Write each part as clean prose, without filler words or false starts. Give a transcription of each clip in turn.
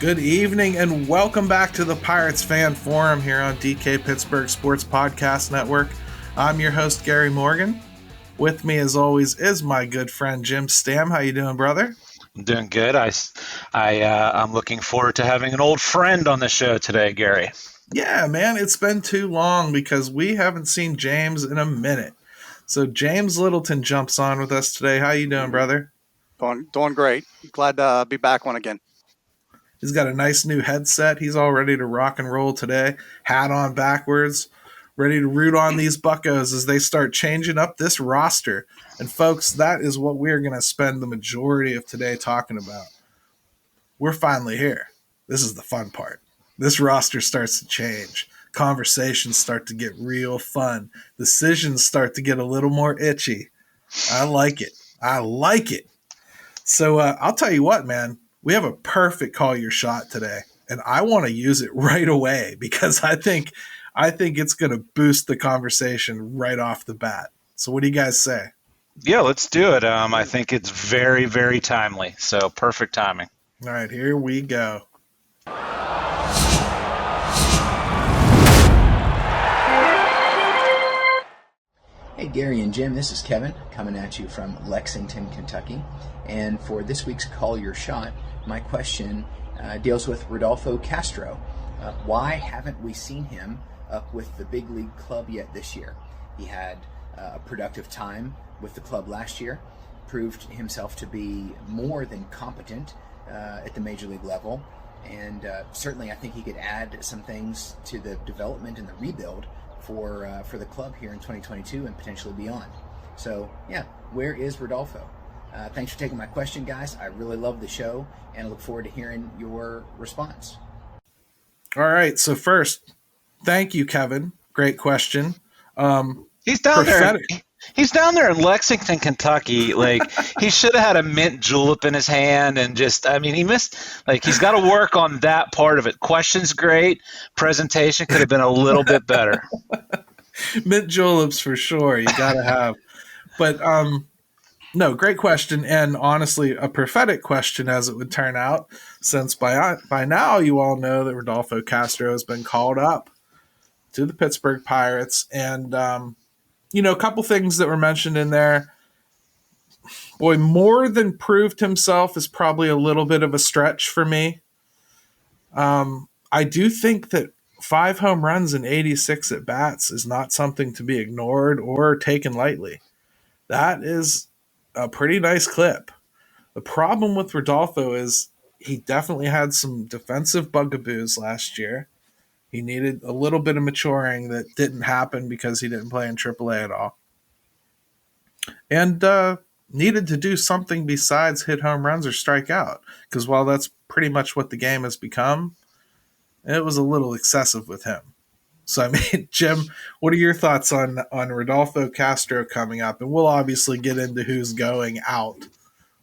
Good evening and welcome back to the Pirates Fan Forum here on DK Pittsburgh Sports Podcast Network. I'm your host, Gary Morgan. With me, as always, is my good friend, Jim Stamm. How you doing, brother? I'm doing good. I'm looking forward to having an old friend on the show today, Gary. Yeah, man, it's been too long because we haven't seen James in a minute. So James Littleton jumps on with us today. How you doing, brother? Doing great. Glad to be back on again. He's got a nice new headset. He's all ready to rock and roll today. Hat on backwards. Ready to root on these Buccos as they start changing up this roster. And folks, that is what we're going to spend the majority of today talking about. We're finally here. This is the fun part. This roster starts to change. Conversations start to get real fun. Decisions start to get a little more itchy. I like it. So I'll tell you what, man. We have a perfect call your shot today, and I want to use it right away because I think it's going to boost the conversation right off the bat. So what do you guys say? Yeah, let's do it. I think it's very, very timely. So perfect timing. All right, here we go. Hey, Gary and Jim, this is Kevin coming at you from Lexington, Kentucky. And for this week's Call Your Shot, my question deals with Rodolfo Castro. Why haven't we seen him up with the big league club yet this year? He had a productive time with the club last year, proved himself to be more than competent at the major league level, and certainly I think he could add some things to the development and the rebuild for the club here in 2022 and potentially beyond. So, yeah, where is Rodolfo? Thanks for taking my question, guys. I really love the show, and I look forward to hearing your response. All right, so first, thank you, Kevin. Great question. He's down there. He's down there in Lexington, Kentucky. Like, he should have had a mint julep in his hand and he missed. Like, he's got to work on that part of it. Question's great. Presentation could have been a little bit better. Mint juleps for sure. You got to have. But, no, great question, and honestly, a prophetic question as it would turn out, since by now you all know that Rodolfo Castro has been called up to the Pittsburgh Pirates, and a couple things that were mentioned in there. Boy, more than proved himself is probably a little bit of a stretch for me. I do think that 5 home runs and 86 at-bats is not something to be ignored or taken lightly. That is a pretty nice clip. The problem with Rodolfo is he definitely had some defensive bugaboos last year. He needed a little bit of maturing that didn't happen because he didn't play in AAA at all. And needed to do something besides hit home runs or strike out. Because while that's pretty much what the game has become, it was a little excessive with him. So, I mean, Jim, what are your thoughts on Rodolfo Castro coming up? And we'll obviously get into who's going out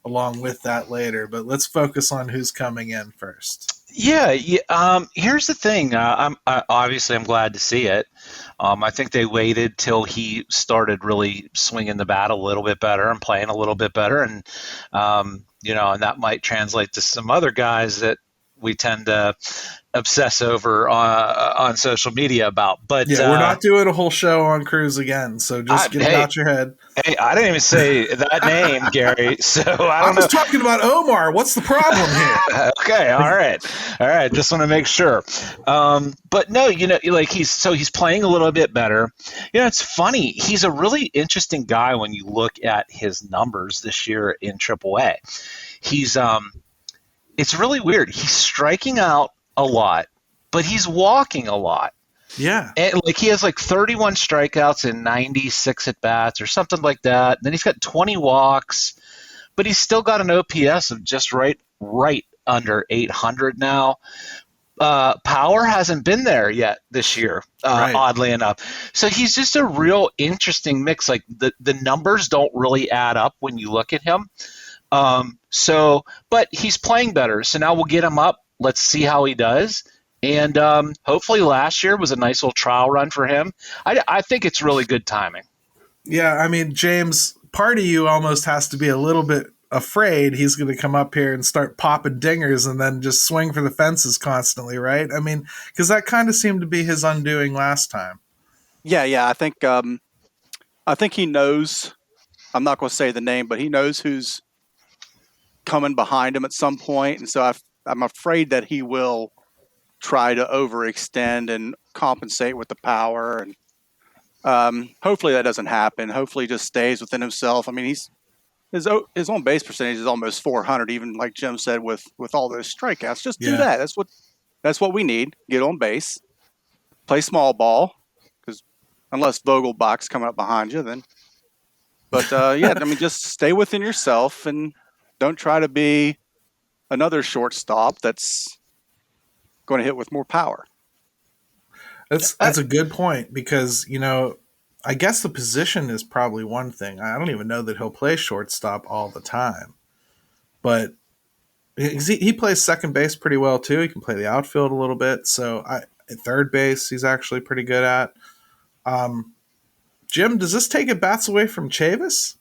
along with that later, but let's focus on who's coming in first. Yeah. Here's the thing. I'm glad to see it. I think they waited till he started really swinging the bat a little bit better and playing a little bit better. And, and that might translate to some other guys that we tend to obsess over on social media about. But yeah, we're not doing a whole show on Cruz again, so just get it out your head. Hey, I didn't even say that name, Gary. So I was talking about Omar. What's the problem here? Okay, all right. Just want to make sure. But no, he's playing a little bit better. It's funny. He's a really interesting guy when you look at his numbers this year in AAA. He's it's really weird. He's striking out a lot, but he's walking a lot. Yeah. And he has 31 strikeouts and 96 at bats or something like that. And then he's got 20 walks, but he's still got an OPS of just right under 800 now. Power hasn't been there yet this year, right. Oddly enough. So he's just a real interesting mix. The numbers don't really add up when you look at him. But he's playing better. So now we'll get him up. Let's see how he does. And hopefully last year was a nice little trial run for him. I think it's really good timing. Yeah, I mean, James, part of you almost has to be a little bit afraid he's going to come up here and start popping dingers and then just swing for the fences constantly, right? I mean, because that kind of seemed to be his undoing last time. Yeah. I think he knows. I'm not going to say the name, but he knows who's coming behind him at some point, and so I'm afraid that he will try to overextend and compensate with the power. And hopefully that doesn't happen. Hopefully he just stays within himself. I mean, his on base percentage is almost 400, even like Jim said, with all those strikeouts. Just do that. That's what we need. Get on base, play small ball, because unless Vogelbach's coming up behind you, then. But I mean, just stay within yourself and don't try to be another shortstop that's going to hit with more power. That's a good point because, I guess the position is probably one thing. I don't even know that he'll play shortstop all the time. But he plays second base pretty well, too. He can play the outfield a little bit. So at third base, he's actually pretty good at. Jim, does this take at-bats away from Chavis?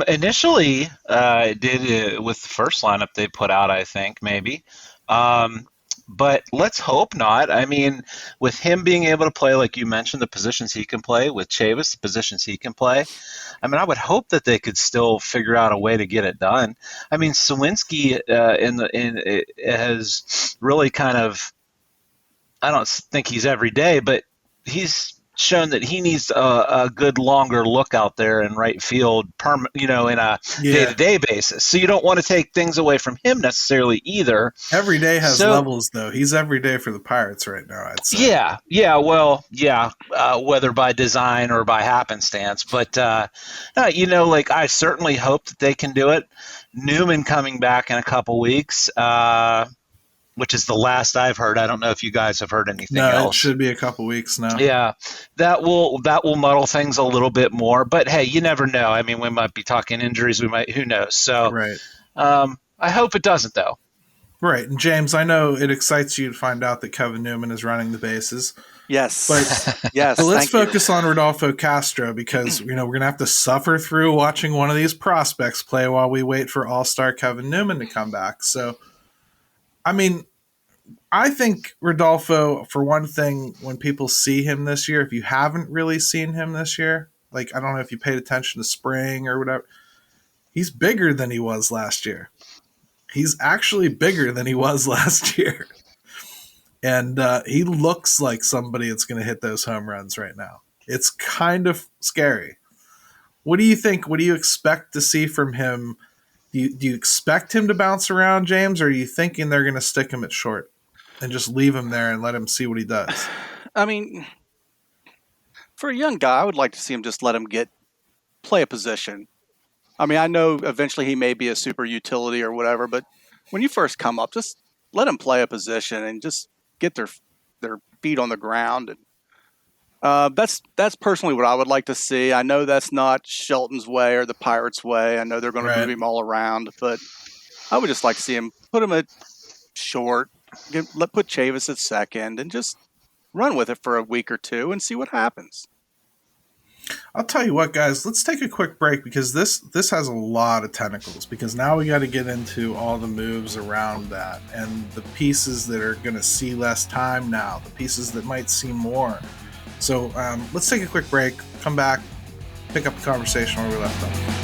Initially, it did with the first lineup they put out, I think, maybe. But let's hope not. I mean, with him being able to play, like you mentioned, the positions he can play, with Chavis, the positions he can play, I mean, I would hope that they could still figure out a way to get it done. I mean, Sawinski has really kind of, I don't think he's every day, but he's shown that he needs a good longer look out there in right field, in a day-to-day basis. So you don't want to take things away from him necessarily either. Every day has levels, though. He's every day for the Pirates right now, I'd say. Whether by design or by happenstance. But, I certainly hope that they can do it. Newman coming back in a couple weeks, which is the last I've heard. I don't know if you guys have heard anything else. No, it should be a couple weeks now. Yeah, that will muddle things a little bit more. But hey, you never know. I mean, we might be talking injuries. Who knows? So, right. I hope it doesn't, though. Right. And James, I know it excites you to find out that Kevin Newman is running the bases. Yes. But yes. But let's focus on Rodolfo Castro because we're gonna have to suffer through watching one of these prospects play while we wait for All-Star Kevin Newman to come back. So. I mean, I think Rodolfo, for one thing, when people see him this year, if you haven't really seen him this year, like I don't know if you paid attention to spring or whatever, he's bigger than he was last year. He's actually bigger than he was last year. And he looks like somebody that's going to hit those home runs right now. It's kind of scary. What do you think? What do you expect to see from him? Do you expect him to bounce around, James, or are you thinking they're going to stick him at short and just leave him there and let him see what he does? I mean, for a young guy, I would like to see him just let him play a position. I mean, I know eventually he may be a super utility or whatever, but when you first come up, just let him play a position and just get their feet on the ground. And that's personally what I would like to see. I know that's not Shelton's way or the Pirates' way. I know they're going to move him all around, but I would just like to see him put him at short, put Chavis at second, and just run with it for a week or two and see what happens. I'll tell you what, guys, let's take a quick break because this has a lot of tentacles because now we got to get into all the moves around that and the pieces that are going to see less time now, the pieces that might see more. So let's take a quick break, come back, pick up the conversation where we left off.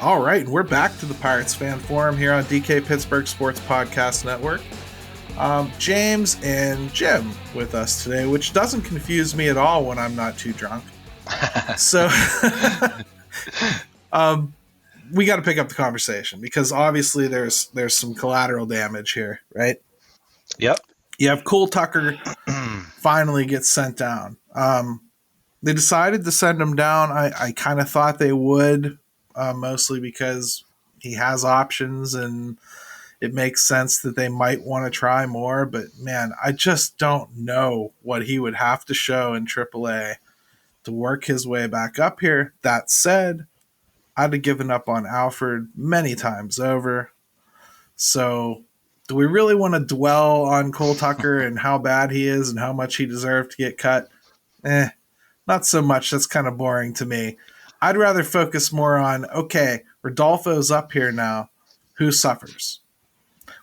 All right, and we're back to the Pirates Fan Forum here on DK Pittsburgh Sports Podcast Network. James and Jim with us today, which doesn't confuse me at all when I'm not too drunk. So we got to pick up the conversation because obviously there's some collateral damage here, right? Yep. You have Cole Tucker finally gets sent down. They decided to send him down. I kind of thought they would, mostly because he has options and it makes sense that they might want to try more. But, man, I just don't know what he would have to show in AAA to work his way back up here. That said, I'd have given up on Alfred many times over. So do we really want to dwell on Cole Tucker and how bad he is and how much he deserved to get cut? Not so much. That's kind of boring to me. I'd rather focus more on, okay, Rodolfo's up here now. Who suffers?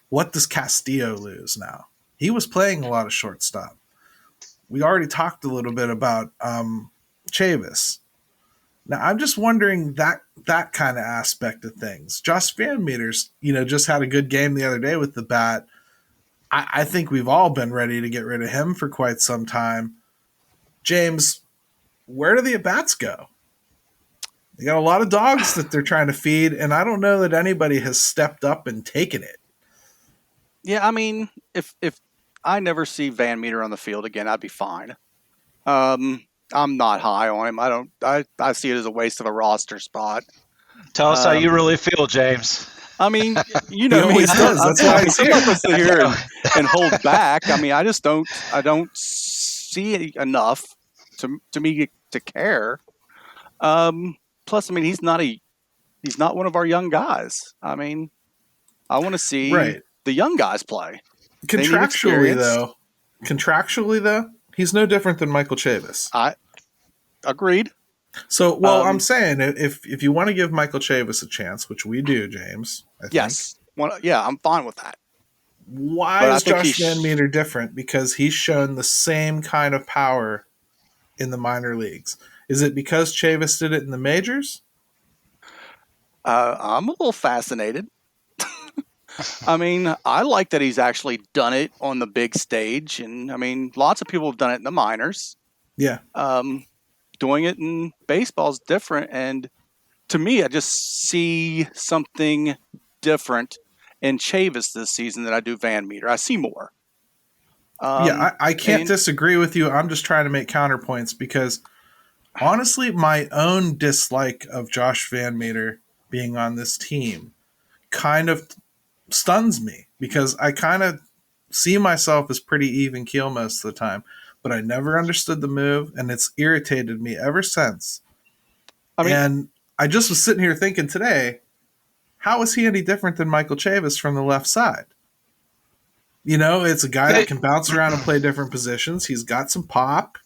What does Castillo lose now? He was playing a lot of shortstop. We already talked a little bit about Chavis. Now, I'm just wondering that kind of aspect of things. Josh Van Meter's, just had a good game the other day with the bat. I think we've all been ready to get rid of him for quite some time. James, where do the at-bats go? They got a lot of dogs that they're trying to feed, and I don't know that anybody has stepped up and taken it. Yeah, I mean, if I never see Van Meter on the field again, I'd be fine. I'm not high on him. I see it as a waste of a roster spot. Tell us how you really feel, James. I mean, you know, He always does. That's why he's I'm here. not going to sit here and hold back. I mean, I don't see enough to me to care. Plus, I mean, he's not one of our young guys. I mean, I want to see the young guys play. Contractually, though, he's no different than Michael Chavis. I agreed. So, I'm saying if you want to give Michael Chavis a chance, which we do, James, I think. Yes. I'm fine with that. Why is Josh Van Meter different? Because he's shown the same kind of power in the minor leagues. Is it because Chavis did it in the majors? I'm a little fascinated. I mean, I like that he's actually done it on the big stage. And, I mean, lots of people have done it in the minors. Yeah. Doing it in baseball is different. And to me, I just see something different in Chavis this season than I do Van Meter. I see more. I can't disagree with you. I'm just trying to make counterpoints because, honestly, my own dislike of Josh Van Meter being on this team kind of stuns me because I kind of see myself as pretty even keel most of the time, but I never understood the move, and it's irritated me ever since. And I just was sitting here thinking today, how is he any different than Michael Chavis from the left side? It's a guy that can bounce around and play different positions. He's got some pop,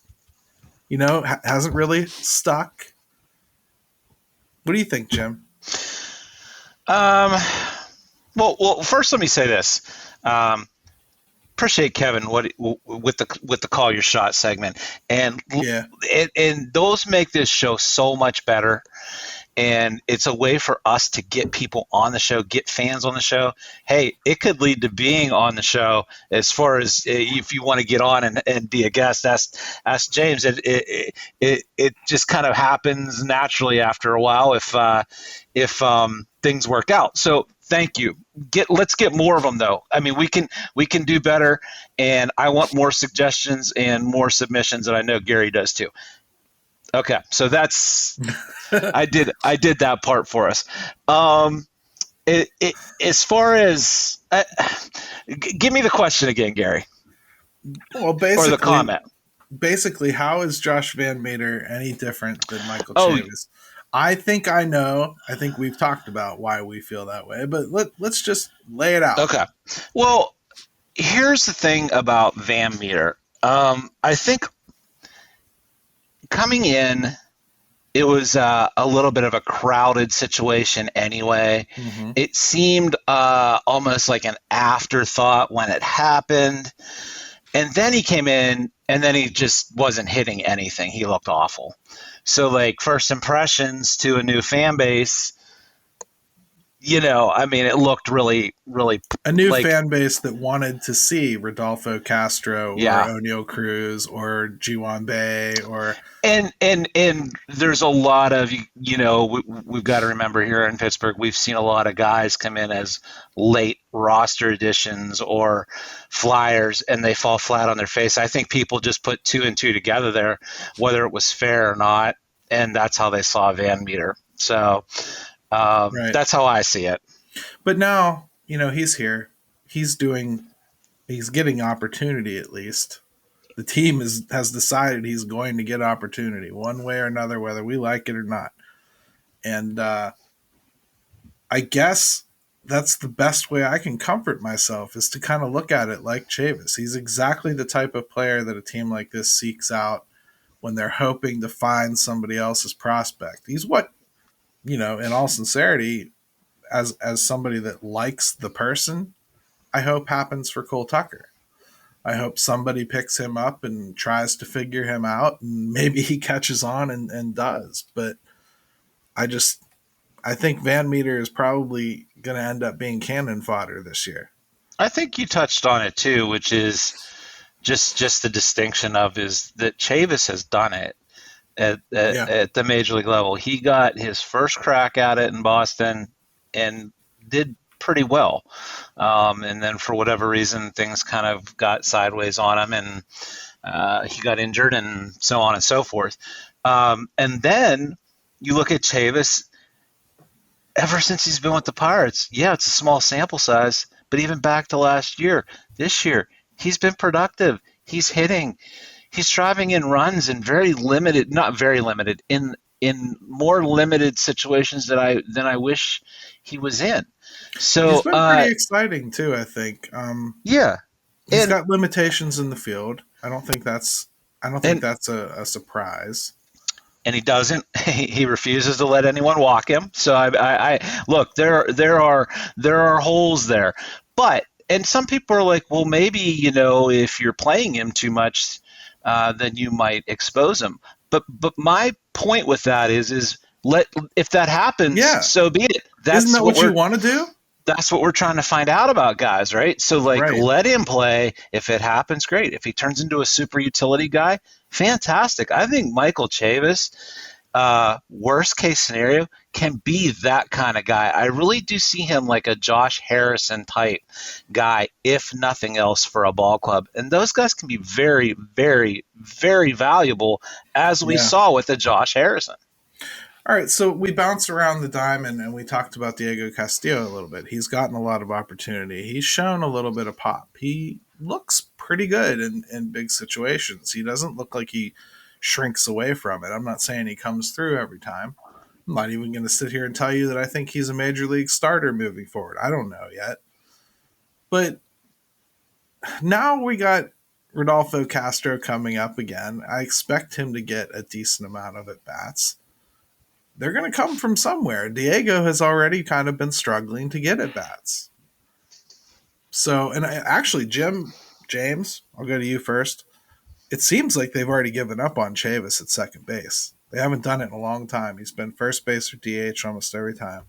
hasn't really stuck. What do you think, Jim? Well, first let me say this. Appreciate Kevin with the call your shot segment, and those make this show so much better. And it's a way for us to get people on the show, get fans on the show. Hey, it could lead to being on the show as far as if you want to get on and be a guest. Ask James. It just kind of happens naturally after a while if things work out. So thank you. Let's get more of them though. I mean, we can do better, and I want more suggestions and more submissions, and I know Gary does too. Okay, so that's I did that part for us. As far as give me the question again, Gary. Well, basically, or the comment. Basically, how is Josh Van Meter any different than Michael Chavis? I think I know. I think we've talked about why we feel that way, but let's just lay it out. Okay. Well, here's the thing about Van Meter. I think coming in, it was a little bit of a crowded situation anyway. Mm-hmm. It seemed almost like an afterthought when it happened. And then he came in, and then he just wasn't hitting anything. He looked awful. So, first impressions to a new fan base, I mean, it looked really, really a new like, fan base that wanted to see Rodolfo Castro yeah. or O'Neal Cruz or Jiwan Bay or And there's a lot of, we've got to remember here in Pittsburgh, we've seen a lot of guys come in as late roster additions or flyers, and they fall flat on their face. I think people just put two and two together there, whether it was fair or not, and that's how they saw Van Meter. So right. That's how I see it. But now, he's here. He's getting opportunity at least. The team has decided he's going to get opportunity one way or another, whether we like it or not. And I guess that's the best way I can comfort myself, is to kind of look at it like Chavis. He's exactly the type of player that a team like this seeks out when they're hoping to find somebody else's prospect. He's what, in all sincerity, as somebody that likes the person, I hope happens for Cole Tucker. I hope somebody picks him up and tries to figure him out, and maybe he catches on and does. But I think Van Meter is probably going to end up being cannon fodder this year. I think you touched on it too, which is just the distinction of is that Chavis has done it at the major league level. He got his first crack at it in Boston and did pretty well. And then for whatever reason, things kind of got sideways on him, and he got injured and so on and so forth. And then you look at Chavis, ever since he's been with the Pirates, yeah, it's a small sample size, but even back to last year, this year, he's been productive. He's hitting. He's driving in runs in not very limited, in more limited situations than I wish he was in. So he's been pretty exciting too, I think. Yeah, he's got limitations in the field. I don't think that's a surprise. And he doesn't. He refuses to let anyone walk him. So I look. There are holes there, and some people are like, well, maybe if you're playing him too much, then you might expose him. But my point with that is if that happens, so be it. Isn't that what you want to do? That's what we're trying to find out about guys, right? So let him play. If it happens, great. If he turns into a super utility guy, fantastic. I think Michael Chavis, worst case scenario, can be that kind of guy. I really do see him like a Josh Harrison type guy, if nothing else, for a ball club. And those guys can be very, very, very valuable, as we saw with the Josh Harrison. All right, so we bounced around the diamond and we talked about Diego Castillo a little bit. He's gotten a lot of opportunity. He's shown a little bit of pop. He looks pretty good in big situations. He doesn't look like he shrinks away from it. I'm not saying he comes through every time. I'm not even going to sit here and tell you that I think he's a major league starter moving forward. I don't know yet. But now we got Rodolfo Castro coming up again. I expect him to get a decent amount of at-bats. They're going to come from somewhere. Diego has already kind of been struggling to get at-bats. So, and actually, James, I'll go to you first. It seems like they've already given up on Chavis at second base. They haven't done it in a long time. He's been first base or DH almost every time.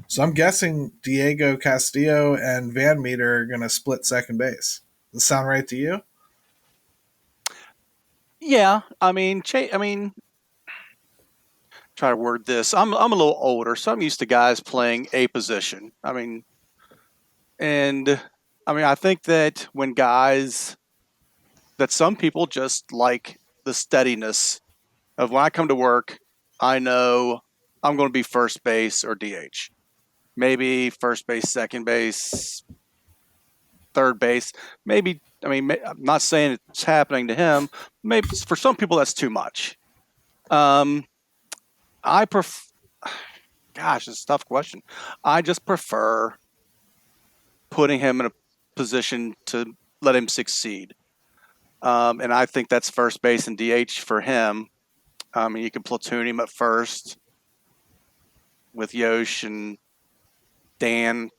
So I'm guessing Diego Castillo and Van Meter are going to split second base. Does that sound right to you? Yeah, try to word this. I'm a little older, so I'm used to guys playing a position. I think that when guys, that some people just like the steadiness of when I come to work, I know I'm going to be first base or DH. Maybe first base, second base, third base. Maybe, I'm not saying it's happening to him. Maybe for some people that's too much. Gosh, it's a tough question. I just prefer putting him in a position to let him succeed. And I think that's first base and DH for him. You can platoon him at first with Yosh and Dan.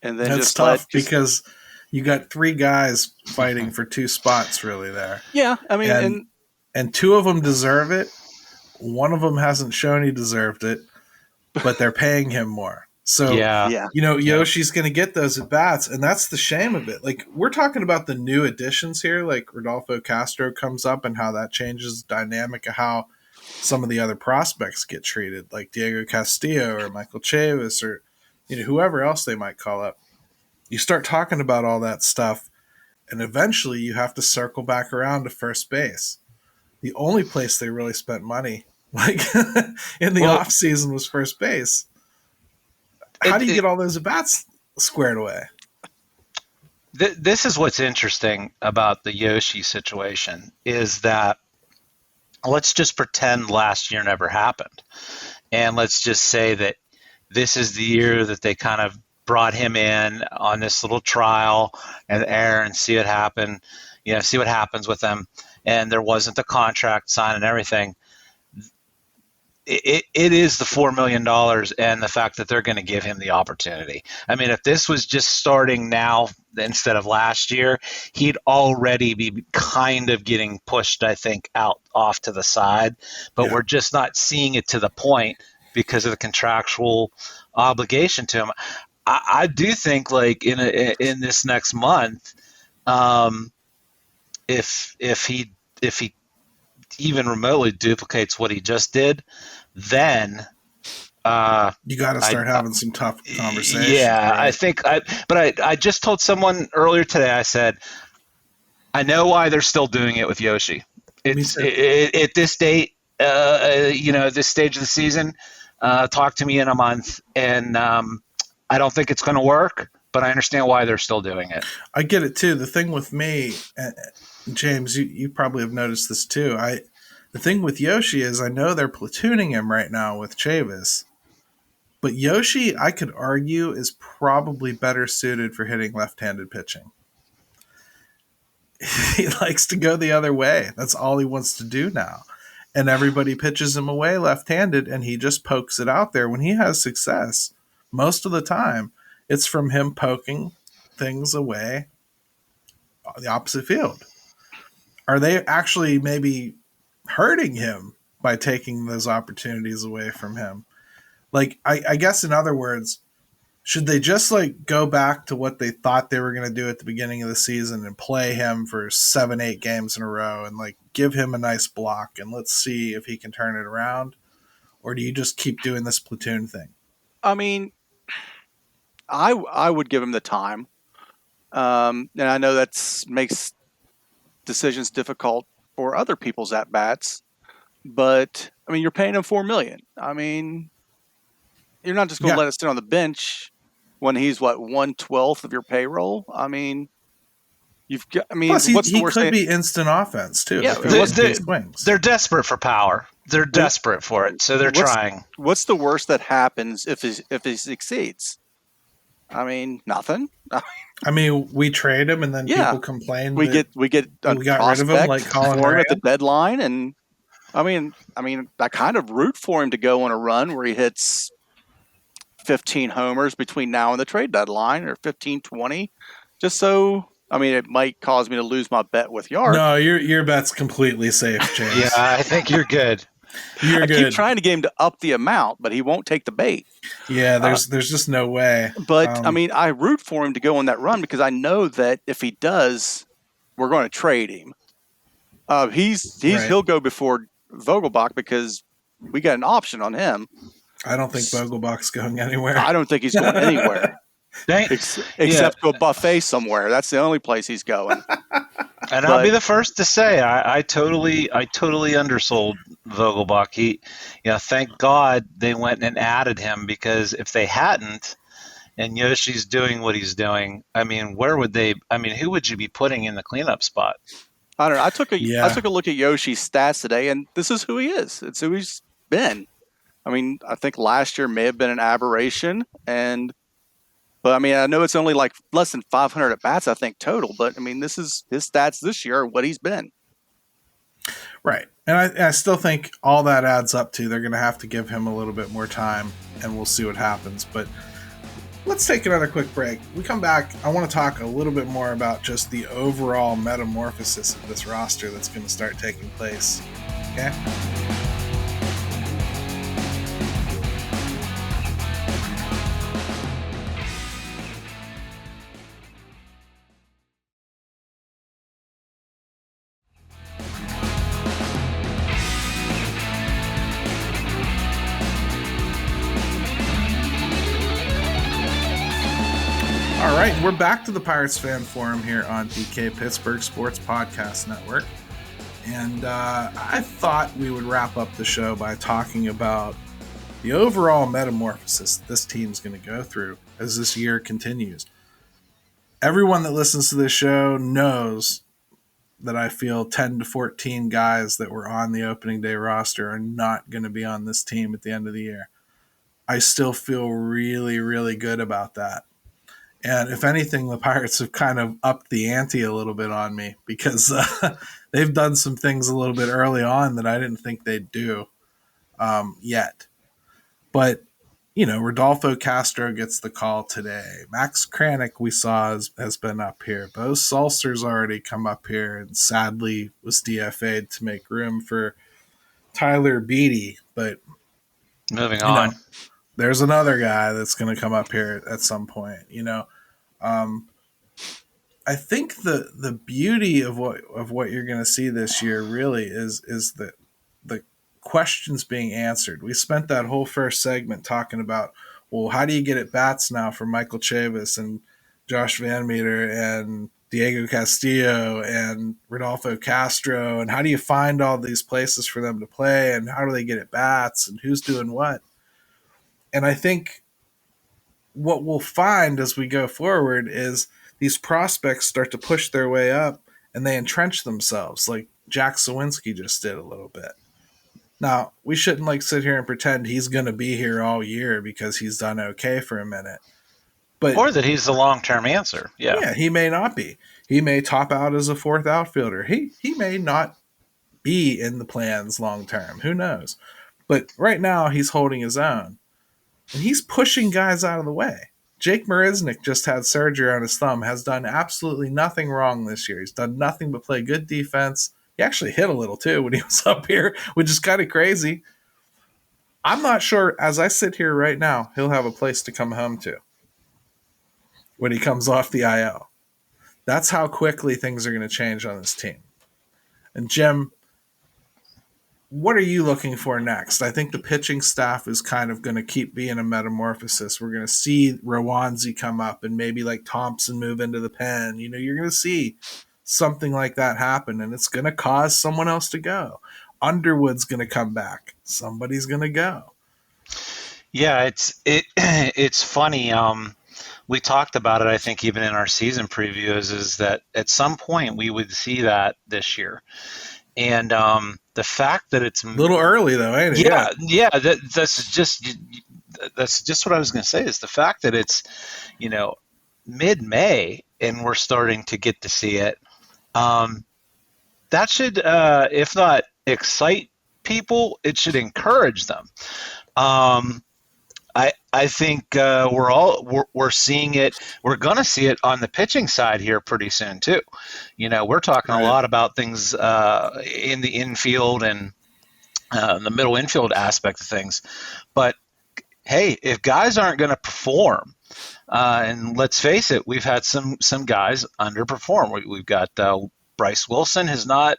And then that's tough because you got three guys fighting for two spots really there. Yeah, and two of them deserve it. One of them hasn't shown he deserved it, but they're paying him more. So, Yeah. Yoshi's going to get those at bats, and that's the shame of it. Like, we're talking about the new additions here, like Rodolfo Castro comes up and how that changes the dynamic of how some of the other prospects get treated, like Diego Castillo or Michael Chavis or whoever else they might call up. You start talking about all that stuff, and eventually you have to circle back around to first base. The only place they really spent money, like in the off season, was first base. How do you get all those at-bats squared away? This is what's interesting about the Yoshi situation is that let's just pretend last year never happened. And let's just say that this is the year that they kind of brought him in on this little trial and error and see what happened, see what happens with him. And there wasn't the contract signed and everything. It is the $4 million and the fact that they're going to give him the opportunity. I mean, if this was just starting now instead of last year, he'd already be kind of getting pushed, I think, off to the side. But we're just not seeing it to the point because of the contractual obligation to him. I do think, like in this next month, if he even remotely duplicates what he just did, then you got to start having some tough conversations. Yeah, right? I think. I just told someone earlier today. I said, I know why they're still doing it with Yoshi. At this date, this stage of the season. Talk to me in a month, and I don't think it's going to work. But I understand why they're still doing it. I get it too. The thing with me, James, you probably have noticed this too. The thing with Yoshi is I know they're platooning him right now with Chavis, but Yoshi, I could argue, is probably better suited for hitting left-handed pitching. He likes to go the other way. That's all he wants to do now. And everybody pitches him away left-handed, and he just pokes it out there. When he has success, most of the time, it's from him poking things away the opposite field. Are they actually maybe hurting him by taking those opportunities away from him? Like, I guess in other words, should they just go back to what they thought they were going to do at the beginning of the season and play him for 7-8 games in a row and give him a nice block and let's see if he can turn it around? Or do you just keep doing this platoon thing? I mean, I would give him the time. And I know that makes decisions difficult for other people's at-bats, but I mean, you're paying him $4 million. I mean, you're not just going to let it sit on the bench when he's 1/12 of your payroll. I mean, Plus, he could be instant offense too. Yeah, they're desperate for power. They're desperate for it, so they're trying. What's the worst that happens if he succeeds? I mean, nothing. I mean, we trade him, and then people complain. We got rid of him, like Colin Moran at the deadline, and I mean, I kind of root for him to go on a run where he hits 15 homers between now and the trade deadline, or 15, 20, just so. I mean, it might cause me to lose my bet with Yard. No, your bet's completely safe, James. Yeah, I think you're good. I keep trying to get him to up the amount, but he won't take the bait. Yeah, there's just no way. But I mean, I root for him to go on that run because I know that if he does, we're going to trade him. He'll go before Vogelbach because we got an option on him. I don't think Vogelbach's going anywhere. I don't think he's going anywhere. Except to a buffet somewhere. That's the only place he's going. And I'll be the first to say I totally undersold Vogelbach. Thank God they went and added him, because if they hadn't, and Yoshi's doing what he's doing, I mean, where would they? I mean, who would you be putting in the cleanup spot? I don't know. I took a look at Yoshi's stats today, and this is who he is. It's who he's been. I mean, I think last year may have been an aberration, but I mean, I know it's only less than 500 at bats, I think, total. But I mean, this is his stats this year, what he's been. Right, and I still think all that adds up to they're going to have to give him a little bit more time, and we'll see what happens. But let's take another quick break. We come back, I want to talk a little bit more about just the overall metamorphosis of this roster that's going to start taking place. Okay. right, we're back to the Pirates Fan Forum here on PK Pittsburgh Sports Podcast Network. And I thought we would wrap up the show by talking about the overall metamorphosis this team's going to go through as this year continues. Everyone that listens to this show knows that I feel 10 to 14 guys that were on the opening day roster are not going to be on this team at the end of the year. I still feel really, really good about that. And if anything, the Pirates have kind of upped the ante a little bit on me because they've done some things a little bit early on that I didn't think they'd do yet. But, you know, Rodolfo Castro gets the call today. Max Kranick, we saw, has been up here. Bo Sulcer's already come up here and sadly was DFA'd to make room for Tyler Beatty. But moving on. There's another guy that's going to come up here at some point, you know. I think the beauty of what you're going to see this year really is the questions being answered. We spent that whole first segment talking about, well, how do you get at bats now for Michael Chavis and Josh Van Meter and Diego Castillo and Rodolfo Castro, and how do you find all these places for them to play, and how do they get at bats, and who's doing what? And I think what we'll find as we go forward is these prospects start to push their way up and they entrench themselves like Jack Sawinski just did a little bit. Now, we shouldn't sit here and pretend he's going to be here all year because he's done okay for a minute. Or that he's the long-term answer. Yeah, he may not be. He may top out as a fourth outfielder. He may not be in the plans long-term. Who knows? But right now he's holding his own. And he's pushing guys out of the way. Jake Marisnick just had surgery on his thumb, has done absolutely nothing wrong this year. He's done nothing but play good defense. He actually hit a little, too, when he was up here, which is kind of crazy. I'm not sure, as I sit here right now, he'll have a place to come home to when he comes off the IL. That's how quickly things are going to change on this team. And, Jim, what are you looking for next? I think the pitching staff is kind of going to keep being a metamorphosis. We're going to see Rowanzi come up and maybe Thompson move into the pen. You know, you're going to see something like that happen, and it's going to cause someone else to go. Underwood's going to come back. Somebody's going to go. Yeah, it's funny. We talked about it, I think, even in our season previews, is that at some point we would see that this year. And the fact that it's a little early, though, ain't it? Yeah. That's just what I was going to say. Is the fact that it's, mid-May and we're starting to get to see it. That should, if not excite people, it should encourage them. I think we're seeing it. We're going to see it on the pitching side here pretty soon too. We're talking a lot about things in the infield and the middle infield aspect of things. But hey, if guys aren't going to perform, and let's face it, we've had some guys underperform. We've got Bryce Wilson has not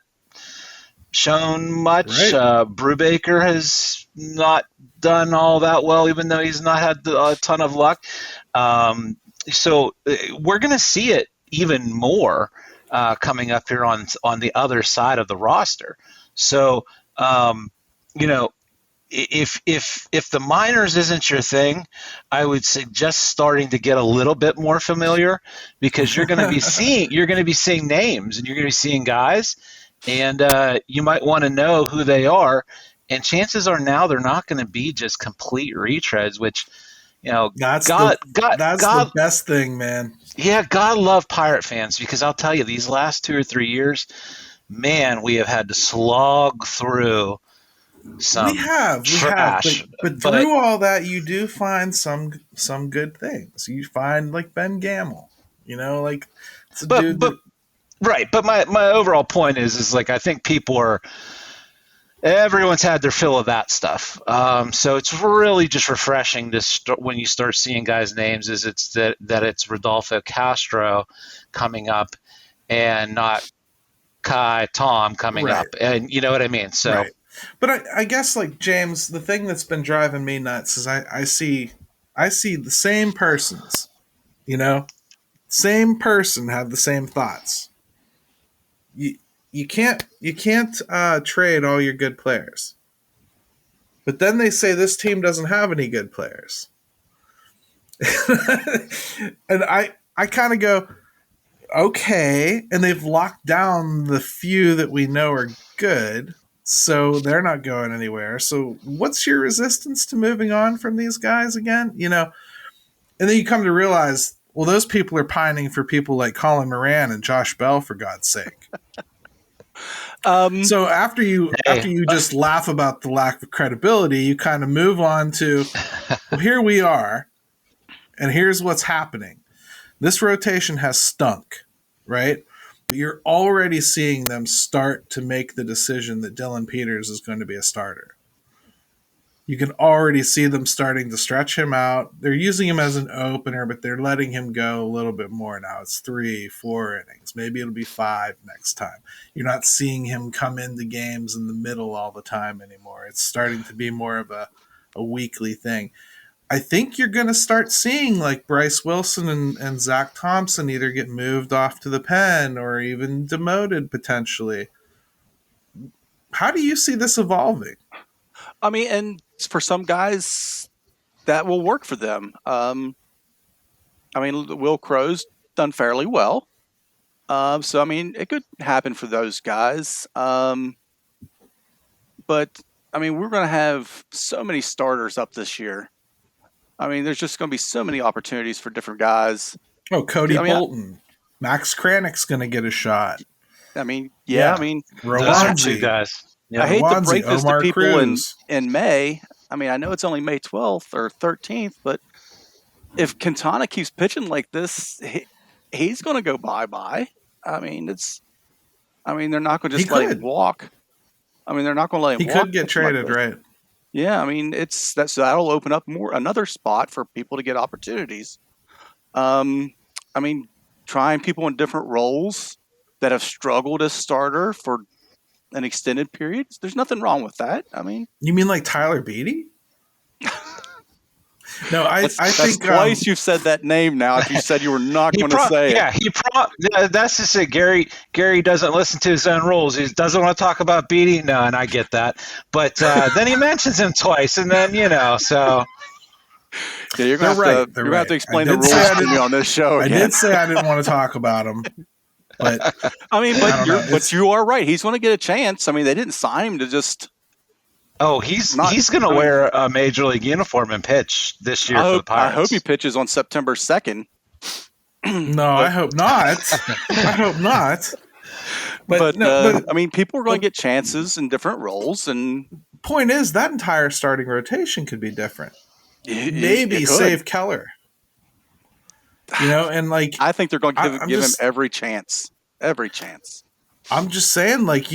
shown much. Right. Brubaker has not done all that well, even though he's not had a ton of luck. So we're going to see it even more coming up here on the other side of the roster. So, if the minors isn't your thing, I would suggest starting to get a little bit more familiar, because you're going to be seeing names, and you're going to be seeing guys, and you might want to know who they are. And chances are now they're not going to be just complete retreads, which, that's the best thing, man. Yeah, God love Pirate fans, because I'll tell you, these last 2 or 3 years, man, we have had to slog through some trash. But through all that, you do find some good things. You find Ben Gamble, it's a dude. Right, but my overall point is I think everyone's had their fill of that stuff. So it's really just refreshing when you start seeing guys' names, that it's Rodolfo Castro coming up and not Kai Tom coming up, and you know what I mean. So. Right. But I guess, James, the thing that's been driving me nuts is I see the same persons, same person had the same thoughts. You can't trade all your good players. But then they say this team doesn't have any good players. And I kind of go, okay, and they've locked down the few that we know are good, so they're not going anywhere. So what's your resistance to moving on from these guys again? You know, and then you come to realize, well, those people are pining for people like Colin Moran and Josh Bell, for God's sake. So after you just laugh about the lack of credibility, you kind of move on to, well, here we are, and here's what's happening. This rotation has stunk, right? But you're already seeing them start to make the decision that Dylan Peters is going to be a starter. You can already see them starting to stretch him out. They're using him as an opener, but they're letting him go a little bit more now. It's 3-4 innings. Maybe it'll be 5 next time. You're not seeing him come into games in the middle all the time anymore. It's starting to be more of a weekly thing. I think you're going to start seeing like Bryce Wilson and Zach Thompson either get moved off to the pen or even demoted potentially. How do you see this evolving? I mean, and for some guys, that will work for them. I mean, Will Crow's done fairly well. So, I mean, it could happen for those guys. But, I mean, we're going to have so many starters up this year. I mean, there's just going to be so many opportunities for different guys. Oh, Cody Bolton. Max Kranick's going to get a shot. I mean, yeah. I mean, Rowanzi. Guys. Yeah, I hate to break this to people in May. I mean, I know it's only May 12th or 13th, but if Quintana keeps pitching like this, he's going to go bye-bye. I mean, they're not going to just let him walk. I mean, they're not going to let him walk. He could get traded, right? Yeah, I mean, that'll open up another spot for people to get opportunities. I mean, trying people in different roles that have struggled as starter for an extended period. There's nothing wrong with that. I mean, you mean like Tyler Beatty? No, I think twice you've said that name now. If you said you were not going to say it, that's just it. Gary doesn't listen to his own rules. He doesn't want to talk about Beatty. No, and I get that. But then he mentions him twice, and then so. Yeah, you're going to have to explain the rules to me on this show. Again. I did say I didn't want to talk about him. But I mean, but you are right. He's going to get a chance. I mean, they didn't sign him to just. Oh, he's going to wear a major league uniform and pitch this year for the Pirates. I hope he pitches on September 2nd. No, I hope not. I hope not. But I mean, people are going to get chances in different roles, and point is that entire starting rotation could be different. Maybe save Keller. You know, and like I think they're going to give him every chance. Every chance. I'm just saying, like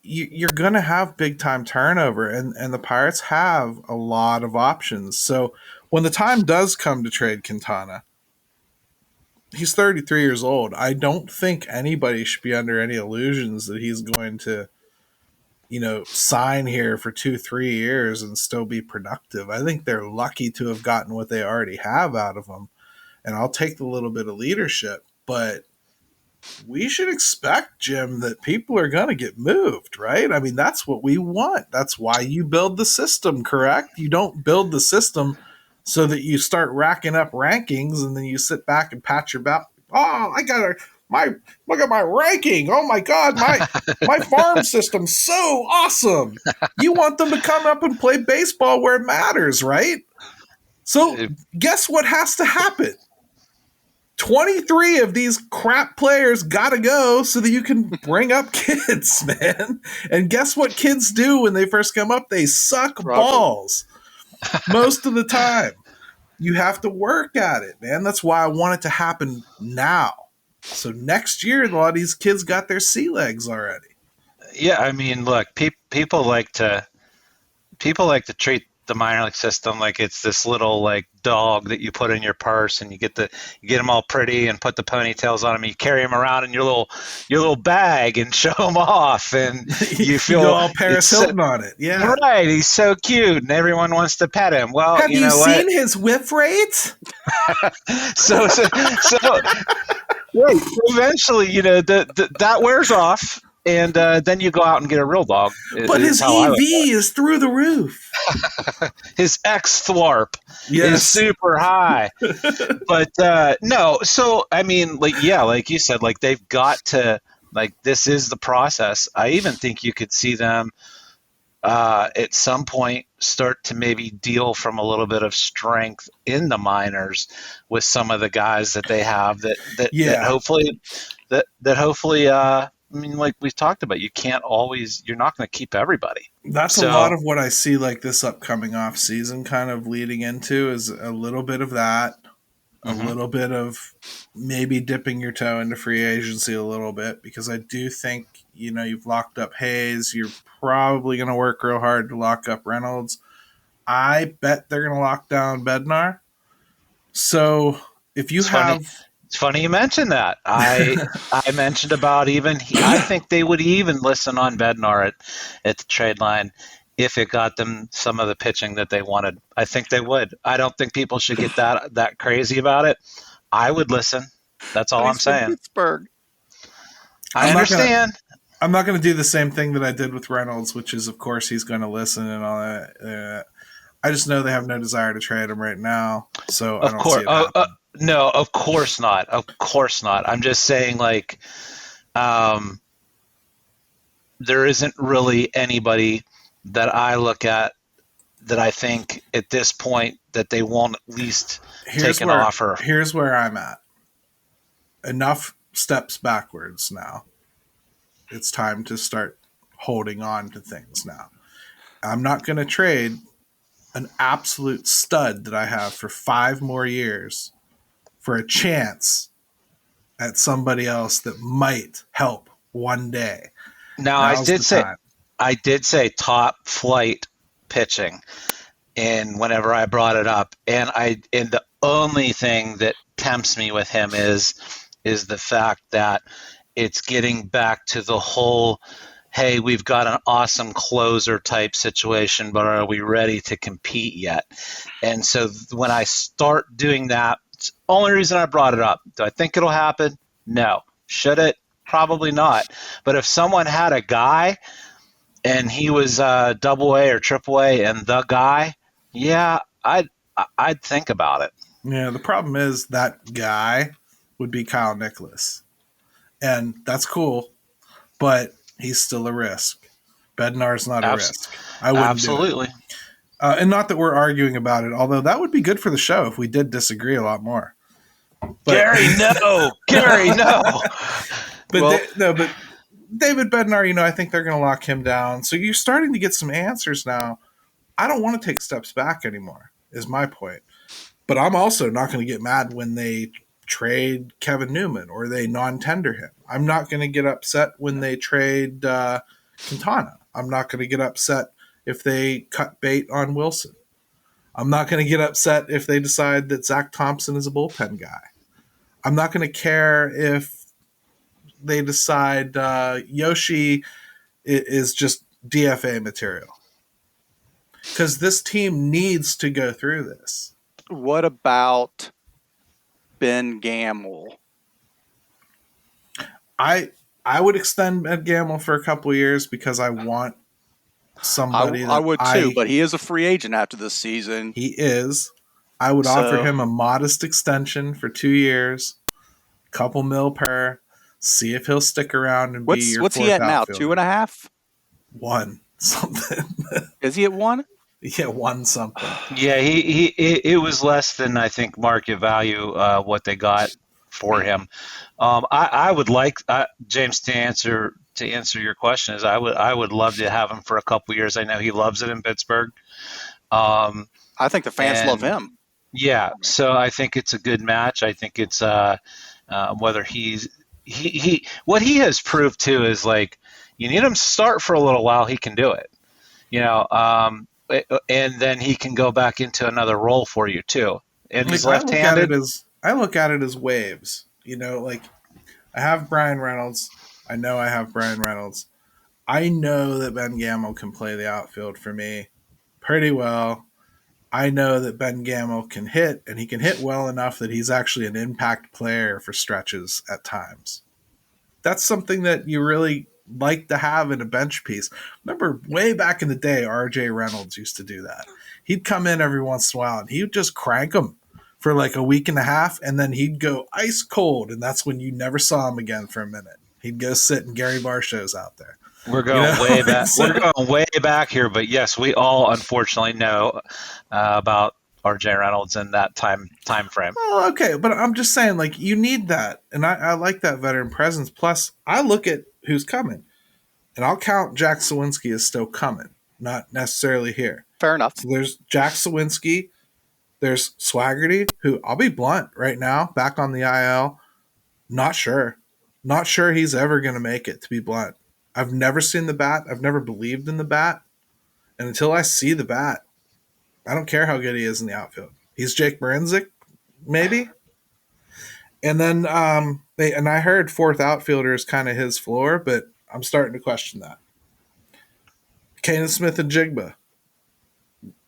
you're going to have big time turnover, and the Pirates have a lot of options. So when the time does come to trade Quintana, he's 33 years old. I don't think anybody should be under any illusions that he's going to, sign here for 2-3 years and still be productive. I think they're lucky to have gotten what they already have out of him. And I'll take the little bit of leadership, but we should expect, Jim, that people are going to get moved, right? I mean, that's what we want. That's why you build the system, correct? You don't build the system so that you start racking up rankings and then you sit back and pat your back. Oh, look at my ranking. Oh my God, my farm system's so awesome. You want them to come up and play baseball where it matters, right? So guess what has to happen? 23 of these crap players got to go so that you can bring up kids, man. And guess what kids do when they first come up? They suck balls most of the time. You have to work at it, man. That's why I want it to happen now. So next year, a lot of these kids got their sea legs already. Yeah, I mean, look, people like to treat the minor league system like it's this little like dog that you put in your purse, and you get them all pretty and put the ponytails on them. And you carry them around in your little bag and show them off, and you feel you all Paris Hilton on it. Yeah, right. He's so cute, and everyone wants to pet him. Well, have you seen his whiff rate? So Right. Eventually, that wears off, and then you go out and get a real dog. But his EV is through the roof. His X-thwarp Yes. is super high. But no, so I mean, like you said, like they've got to, like, this is the process. I even think you could see them at some point start to maybe deal from a little bit of strength in the minors with some of the guys that they have that hopefully I mean, like we've talked about, you're not going to keep everybody. That's a lot of what I see, like this upcoming off season kind of leading into, is a little bit of that, a little bit of maybe dipping your toe into free agency a little bit, because I do think, you've locked up Hayes. You're probably going to work real hard to lock up Reynolds. I bet they're going to lock down Bednar. So if you It's funny you mentioned that. I mentioned about I think they would even listen on Bednar at the trade line if it got them some of the pitching that they wanted. I think they would. I don't think people should get that crazy about it. I would listen. That's all I'm saying. Pittsburgh. I understand. I'm not going to do the same thing that I did with Reynolds, which is, of course, he's going to listen and all that. I just know they have no desire to trade him right now, so I don't see it happen. No, of course not. Of course not. I'm just saying, like, there isn't really anybody that I look at that I think at this point that they won't at least take an offer. Here's where I'm at. Enough steps backwards now. It's time to start holding on to things now. I'm not going to trade an absolute stud that I have for 5 more years for a chance at somebody else that might help one day. Now, I did say top flight pitching, and whenever I brought it up, and the only thing that tempts me with him is the fact that it's getting back to the whole, hey, we've got an awesome closer type situation, but are we ready to compete yet? And so when I start doing that, it's the only reason I brought it up. Do I think it'll happen? No. Should it? Probably not. But if someone had a guy and he was double A or triple A and the guy, yeah, I'd think about it. Yeah, the problem is that guy would be Kyle Nicholas. And that's cool, but he's still a risk. Bednar's not a risk. I wouldn't absolutely. do it. And not that we're arguing about it, although that would be good for the show if we did disagree a lot more. But, Gary, no. Gary, no. But but David Bednar, I think they're going to lock him down. So you're starting to get some answers now. I don't want to take steps back anymore, is my point. But I'm also not going to get mad when they trade Kevin Newman or they non-tender him. I'm not going to get upset when they trade Quintana. I'm not going to get upset if they cut bait on Wilson. I'm not going to get upset if they decide that Zach Thompson is a bullpen guy. I'm not going to care if they decide Yoshi is just DFA material. Because this team needs to go through this. What about Ben Gamel? I would extend Ben Gamel for a couple of years because I want somebody. I would too, but he is a free agent after this season. He is. I would offer him a modest extension for 2 years, couple mil per. See if he'll stick around and be your. What's he at now? Outfielder. 2.5? 1 something. Is he at 1? Yeah, 1 something. Yeah, it was less than I think market value what they got for him. I would like James to answer your question. Is I would love to have him for a couple years. I know he loves it in Pittsburgh. I think the fans love him. Yeah, so I think it's a good match. I think it's whether he what he has proved too is, like, you need him to start for a little while, he can do it. And then he can go back into another role for you too. And he's left-handed. I look at it as waves. Like, I have Brian Reynolds. I know I have Brian Reynolds. I know that Ben Gamel can play the outfield for me pretty well. I know that Ben Gamel can hit, and he can hit well enough that he's actually an impact player for stretches at times. That's something that you really like to have in a bench piece. Remember, way back in the day, R.J. Reynolds used to do that. He'd come in every once in a while, and he would just crank them for like a week and a half, and then he'd go ice cold, and that's when you never saw him again for a minute. He'd go sit in Gary Barshow's out there. We're going way back. So, we're going way back here, but yes, we all unfortunately know about R.J. Reynolds in that time frame. Well, okay, but I'm just saying, like, you need that, and I like that veteran presence. Plus, I look at who's coming, and I'll count Jack Sawinski as still coming, not necessarily here. Fair enough. So there's Jack Sawinski, there's Swaggerty, who, I'll be blunt right now, back on the IL, not sure he's ever going to make it, to be blunt. I've never seen the bat. I've never believed in the bat. And until I see the bat, I don't care how good he is in the outfield. He's Jake Marinzik, maybe. And then, and I heard fourth outfielder is kind of his floor, but I'm starting to question that. Kanan Smith and Jigba.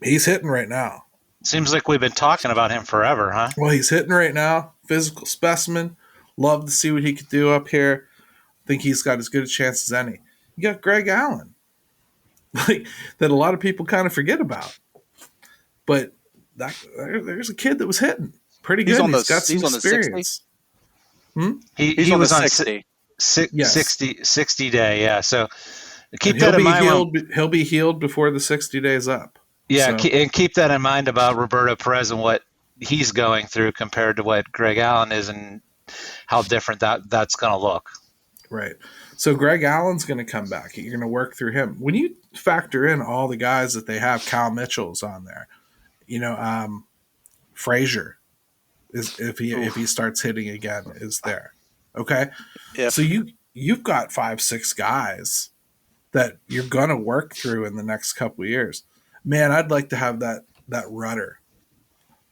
He's hitting right now. Seems like we've been talking about him forever, huh? Well, he's hitting right now. Physical specimen. Love to see what he could do up here. Think he's got as good a chance as any. You got Greg Allen, like that a lot of people kind of forget about. But there's a kid that was hitting pretty good. He's got some experience. He was on 60. 60 day, yeah. So keep that in mind. He'll be healed before the 60 days up. Yeah, so. And keep that in mind about Roberto Perez and what he's going through compared to what Greg Allen is and how different that's going to look. Right. So Greg Allen's going to come back. You're going to work through him. When you factor in all the guys that they have, Cal Mitchell's on there. Frazier is if he starts hitting again is there. Okay. Yep. So you've got 5-6 guys that you're going to work through in the next couple of years. Man, I'd like to have that rudder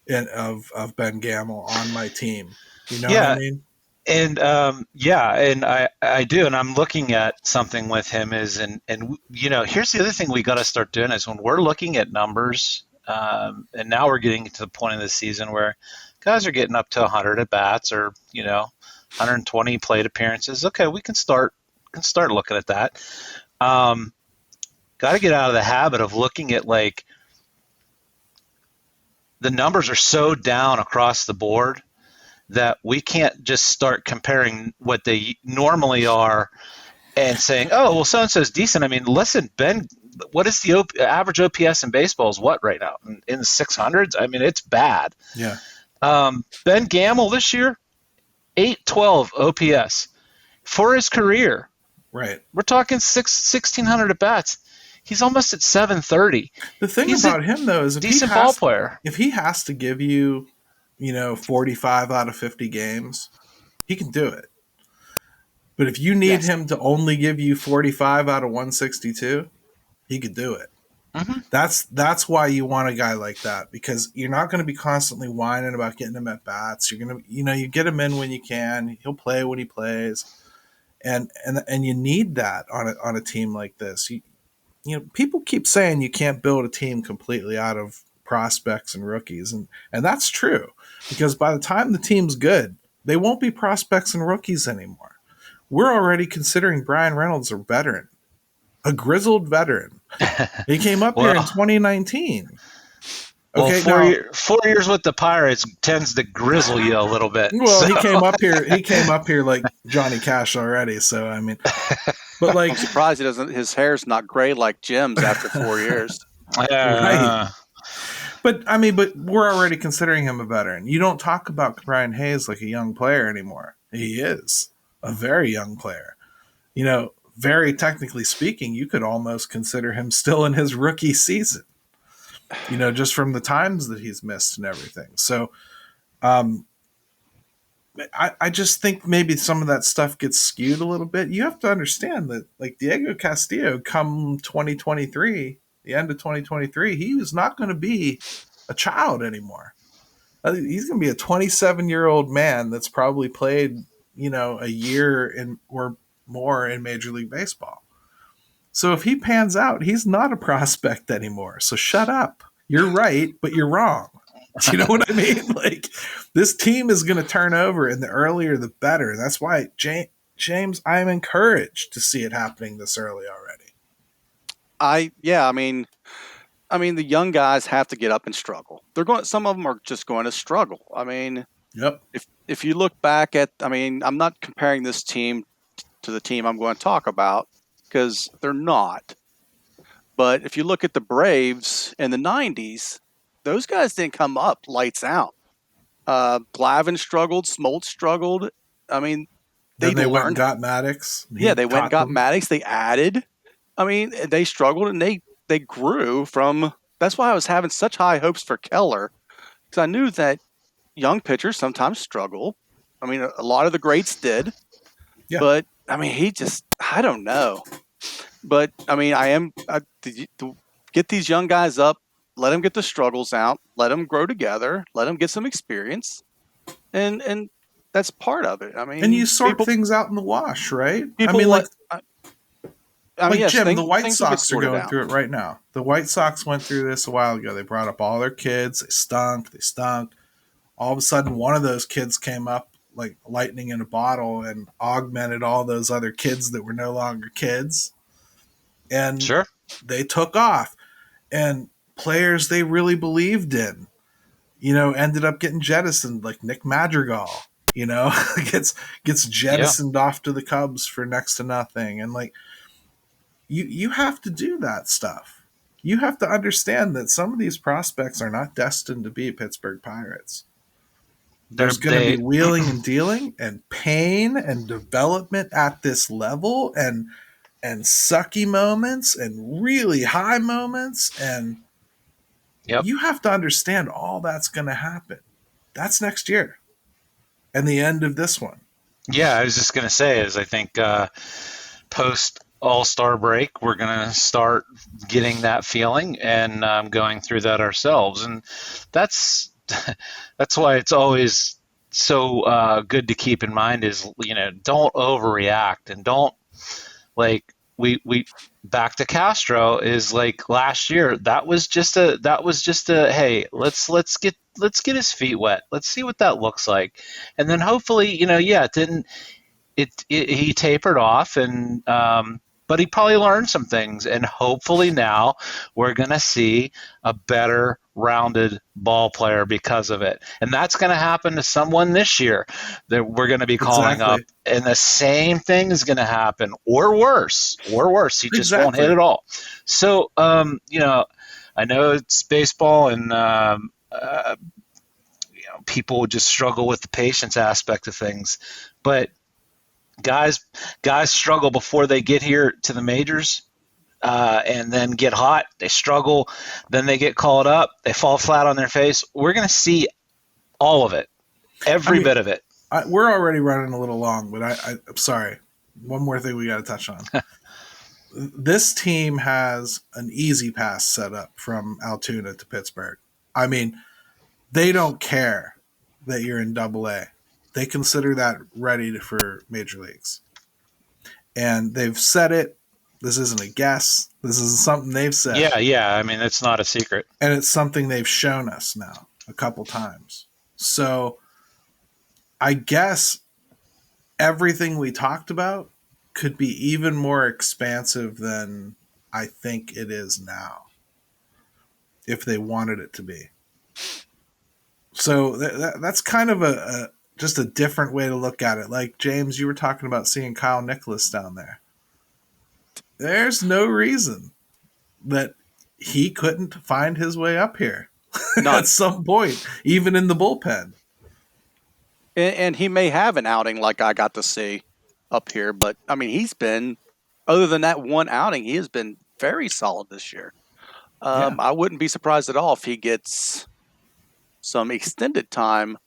of Ben Gamel on my team. You know what I mean? And and I do, and I'm looking at something with him and here's the other thing we got to start doing is when we're looking at numbers, and now we're getting to the point of the season where guys are getting up to 100 at bats or 120 plate appearances. Okay, we can start looking at that. Got to get out of the habit of looking at like the numbers are so down across the board that we can't just start comparing what they normally are and saying, oh, well, so-and-so's decent. I mean, listen, Ben, what is the average OPS in baseball is what right now? In the 600s? I mean, it's bad. Yeah. Ben Gamel this year, 812 OPS for his career. Right. We're talking 1,600 at bats. He's almost at 730. The thing about him, though, is decent ball player. If he has to give you 45 out of 50 games, he can do it. But if you need him to only give you 45 out of 162, he could do it. Mm-hmm. That's why you want a guy like that, because you're not going to be constantly whining about getting him at bats. You're going to, you get him in when you can. He'll play when he plays, and you need that on a team like this. People keep saying you can't build a team completely out of prospects and rookies, and that's true, because by the time the team's good, they won't be prospects and rookies anymore. We're already considering Brian Reynolds a veteran, a grizzled veteran. He came up here in 2019. Okay, well, 4 years with the Pirates tends to grizzle you a little bit. Well, so. He came up here like Johnny Cash already. So I mean, but like, I'm surprised his hair's not gray like Jim's after 4 years. Right. But we're already considering him a veteran. You don't talk about Brian Hayes like a young player anymore. He is a very young player. Very technically speaking, you could almost consider him still in his rookie season. Just from the times that he's missed and everything. So, I just think maybe some of that stuff gets skewed a little bit. You have to understand that, like Diego Castillo, come 2023, the end of 2023, he was not going to be a child anymore. He's going to be a 27-year-old man that's probably played, a year or more in Major League Baseball. So if he pans out, he's not a prospect anymore. So shut up. you're right, but you're wrong. Do you know what I mean? Like, this team is going to turn over, and the earlier the better. That's why, James, I'm encouraged to see it happening this early already. I mean, the young guys have to get up and struggle. Some of them are just going to struggle. I mean, Yep. If you look back at, I mean, I'm not comparing this team to the team I'm going to talk about because they're not. But if you look at the Braves in the 90s, those guys didn't come up lights out. Glavine struggled, Smoltz struggled. I mean, Then they went and learned. got Maddox. Yeah, they went and got Maddox. They added. I mean, they struggled and they grew from. That's why I was having such high hopes for Keller because I knew that young pitchers sometimes struggle. I mean, a lot of the greats did. Yeah. But, I mean, I don't know. But, I mean, to get these young guys up, let them get the struggles out, let them grow together, let them get some experience. And that's part of it. I mean, and you sort things out in the wash, right? Yes, Jim, the White Sox are going through it right now. The White Sox went through this a while ago. They brought up all their kids. They stunk. All of a sudden, one of those kids came up like lightning in a bottle and augmented all those other kids that were no longer kids. And they took off. And players they really believed in, ended up getting jettisoned, like Nick Madrigal, gets jettisoned off to the Cubs for next to nothing. And like, you have to do that stuff. You have to understand that some of these prospects are not destined to be Pittsburgh Pirates. There's going to be wheeling and dealing and pain and development at this level and sucky moments and really high moments. And you have to understand all that's going to happen. That's next year and the end of this one. Yeah, I was just going to say I think post All-Star break, we're going to start getting that feeling and going through that ourselves. And that's why it's always so good to keep in mind is, don't overreact and don't we back to Castro is like last year. That was just a hey, let's get his feet wet. Let's see what that looks like. And then hopefully, he tapered off and but he probably learned some things, and hopefully now we're going to see a better rounded ball player because of it. And that's going to happen to someone this year that we're going to be calling up, and the same thing is going to happen, or worse. He just won't hit it all. So, I know it's baseball, and people just struggle with the patience aspect of things, but guys struggle before they get here to the majors, and then get hot. They struggle, then they get called up. They fall flat on their face. We're going to see all of it, every bit of it. We're already running a little long, but I'm sorry. One more thing we got to touch on. This team has an easy pass set up from Altoona to Pittsburgh. I mean, they don't care that you're in Double-A. They consider that ready for major leagues. And they've said it. This isn't a guess. This is something they've said. Yeah. I mean, it's not a secret. And it's something they've shown us now a couple times. So I guess everything we talked about could be even more expansive than I think it is now, if they wanted it to be. So that's kind of just a different way to look at it. Like, James, you were talking about seeing Kyle Nicholas down there. There's no reason that he couldn't find his way up here at some point, even in the bullpen. And he may have an outing like I got to see up here, but, I mean, he's been, other than that one outing, he has been very solid this year. I wouldn't be surprised at all if he gets some extended time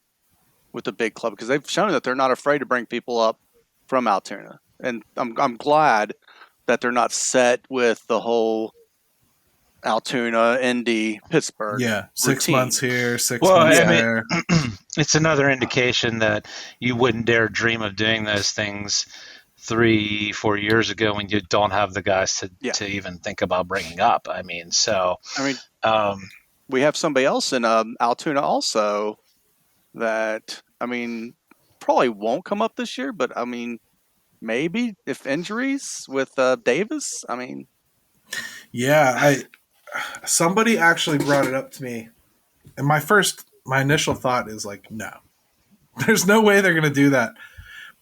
with the big club, because they've shown that they're not afraid to bring people up from Altoona. And I'm glad that they're not set with the whole Altoona, Indy, Pittsburgh. Yeah, 6 routine. months here, 6 months there. It's another indication that you wouldn't dare dream of doing those things 3-4 years ago when you don't have the guys to even think about bringing up. we have somebody else in Altoona also that, I mean, probably won't come up this year, but I mean, maybe if injuries with Davis. I mean, Yeah, somebody actually brought it up to me, and my initial thought is like, no, there's no way they're gonna do that.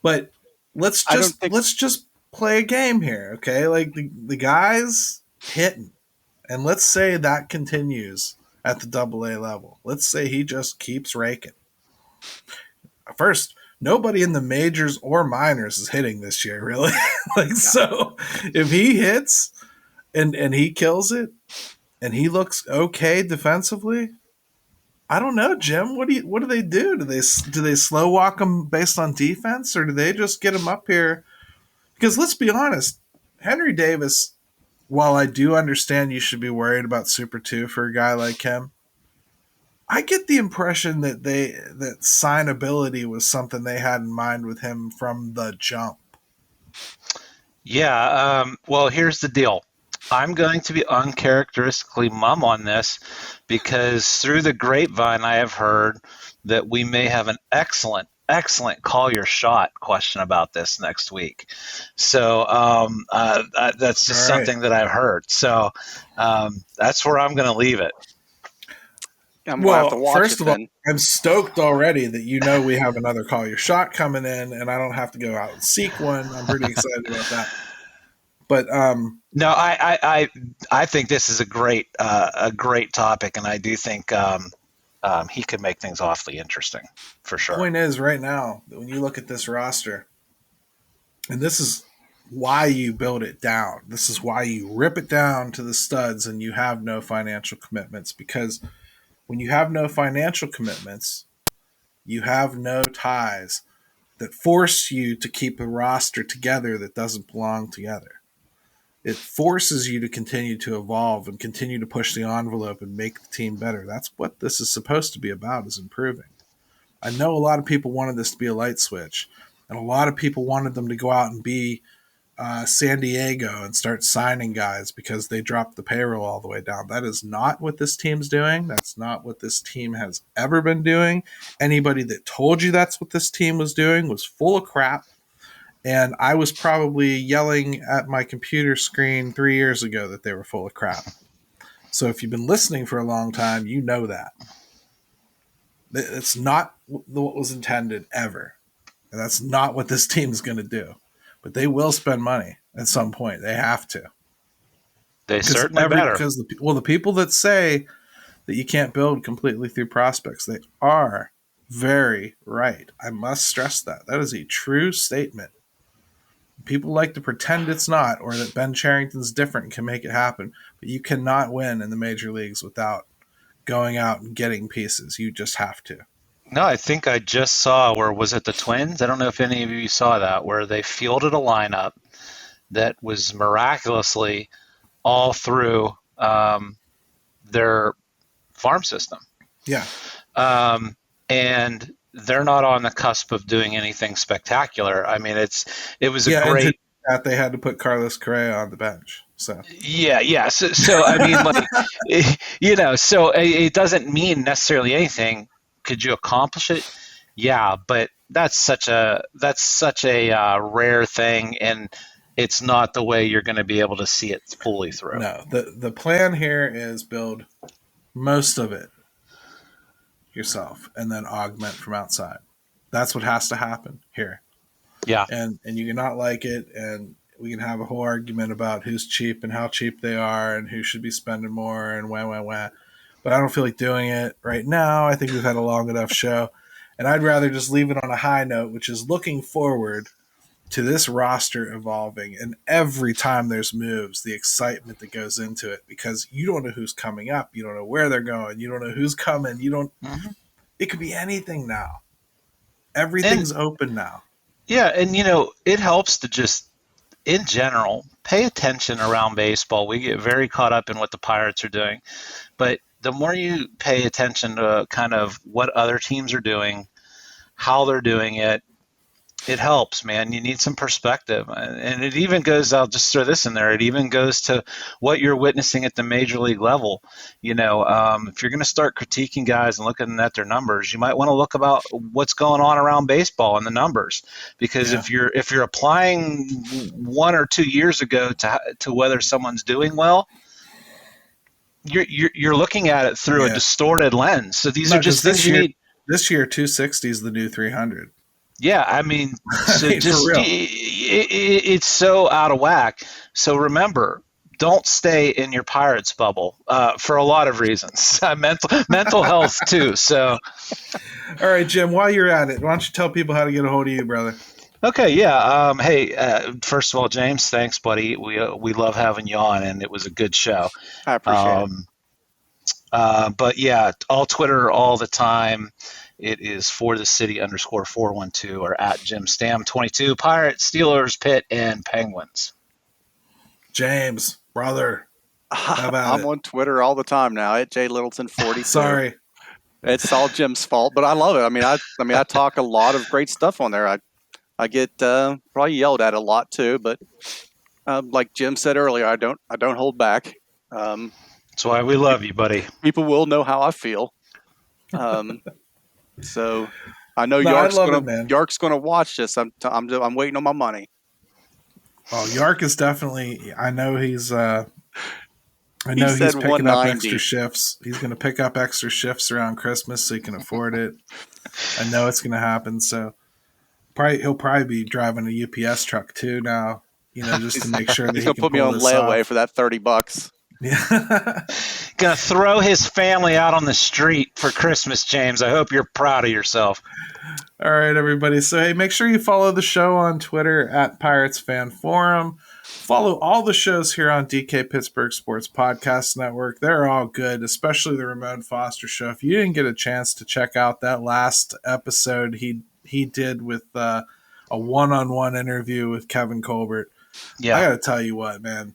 But let's just play a game here, okay? Like the guy's hitting, and let's say that continues at the AA level. Let's say he just keeps raking. First, nobody in the majors or minors is hitting this year, really. So if he hits and he kills it and he looks okay defensively, I don't know, Jim. What do they do? Do they slow walk him based on defense, or do they just get him up here? Because let's be honest, Henry Davis, while I do understand you should be worried about Super 2 for a guy like him, I get the impression that that signability was something they had in mind with him from the jump. Yeah, well, here's the deal. I'm going to be uncharacteristically mum on this because through the grapevine I have heard that we may have an excellent call your shot question about this next week. So that's just something that I've heard. So that's where I'm going to leave it. First of all, I'm stoked already that we have another call your shot coming in, and I don't have to go out and seek one. I'm pretty excited about that. But no, I think this is a great topic, and I do think he could make things awfully interesting for sure. The point is, right now, that when you look at this roster, and this is why you build it down. This is why you rip it down to the studs, and you have no financial commitments, because when you have no financial commitments, you have no ties that force you to keep a roster together that doesn't belong together. It forces you to continue to evolve and continue to push the envelope and make the team better. That's what this is supposed to be about, is improving. I know a lot of people wanted this to be a light switch, and a lot of people wanted them to go out and be San Diego and start signing guys because they dropped the payroll all the way down. That is not what this team's doing. That's not what this team has ever been doing. Anybody that told you that's what this team was doing was full of crap. And I was probably yelling at my computer screen 3 years ago that they were full of crap. So if you've been listening for a long time, you know that. It's not what was intended ever. And that's not what this team is going to do. But they will spend money at some point. They have to. They certainly better. Because the people that say that you can't build completely through prospects, they are very right. I must stress that. That is a true statement. People like to pretend it's not, or that Ben Cherington's different and can make it happen. But you cannot win in the major leagues without going out and getting pieces. You just have to. No, I think I just saw, where was it the Twins? I don't know if any of you saw that, where they fielded a lineup that was miraculously all through their farm system. Yeah. And they're not on the cusp of doing anything spectacular. I mean, it was a great. That they had to put Carlos Correa on the bench. So yeah. So I mean, so it doesn't mean necessarily anything. Could you accomplish it? Yeah, but that's such a rare thing, and it's not the way you're going to be able to see it fully through. No, the plan here is build most of it yourself and then augment from outside. That's what has to happen here. Yeah. And you can not like it, and we can have a whole argument about who's cheap and how cheap they are and who should be spending more and wah. But I don't feel like doing it right now. I think we've had a long enough show. And I'd rather just leave it on a high note, which is looking forward to this roster evolving. And every time there's moves, the excitement that goes into it, because you don't know who's coming up. You don't know where they're going. You don't know who's coming. It could be anything now. Everything's open now. Yeah, and it helps to just, in general, pay attention around baseball. We get very caught up in what the Pirates are doing. But the more you pay attention to kind of what other teams are doing, how they're doing it, It helps, man. You need some perspective. And it even goes, I'll just throw this in there, it even goes to what you're witnessing at the major league level. If you're going to start critiquing guys and looking at their numbers, you might want to look about what's going on around baseball and the numbers. Because if you're applying 1 or 2 years ago to whether someone's doing well, you're looking at it through a distorted lens. So these are just things you need. This year, 260 is the new 300. Yeah, I mean, it's so out of whack. So remember, don't stay in your Pirates bubble for a lot of reasons. Mental health too. So, all right, Jim, while you're at it, why don't you tell people how to get a hold of you, brother? Okay, yeah. First of all, James, thanks, buddy. We love having you on, and it was a good show. I appreciate it. But yeah, all Twitter all the time. It is for the city _412 or at Jim Stamm 22. Pirates, Steelers, Pitt, and Penguins. James, brother, how about I'm on Twitter all the time now at Littleton42. Sorry, it's all Jim's fault, but I love it. I mean, I talk a lot of great stuff on there. I get probably yelled at a lot too, but like Jim said earlier, I don't hold back. That's why we love you, buddy. People will know how I feel. So I know York's going to watch this. I'm waiting on my money. Oh, York is definitely. I know he's. He's picking up extra shifts. He's going to pick up extra shifts around Christmas so he can afford it. I know it's going to happen. So he'll probably be driving a UPS truck too now. Just to make sure that he's going to put me on layaway for that $30. Yeah. Gonna throw his family out on the street for Christmas, James. I hope you're proud of yourself. All right, everybody. So, hey, make sure you follow the show on Twitter at Pirates Fan Forum. Follow all the shows here on DK Pittsburgh Sports Podcast Network. They're all good, especially the Ramon Foster show. If you didn't get a chance to check out that last episode he did with a one-on-one interview with Kevin Colbert, I got to tell you what, man,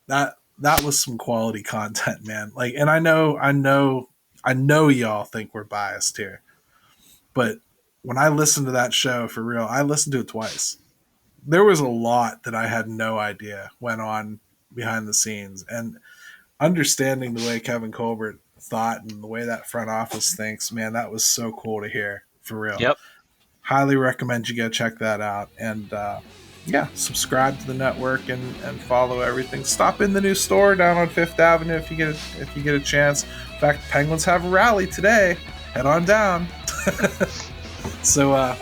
that was some quality content, man. Like, and I know y'all think we're biased here, but when I listened to that show for real, I listened to it twice. There was a lot that I had no idea went on behind the scenes, and understanding the way Kevin Colbert thought and the way that front office thinks, man, that was so cool to hear for real. Yep. Highly recommend you go check that out. And, subscribe to the network and follow everything. Stop in the new store down on Fifth Avenue if you get a chance. In fact, Penguins have a rally today. Head on down. So,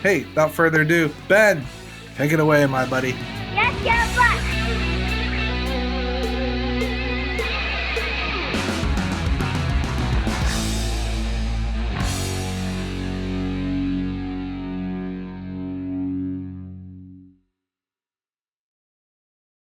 hey, without further ado, Ben, take it away, my buddy.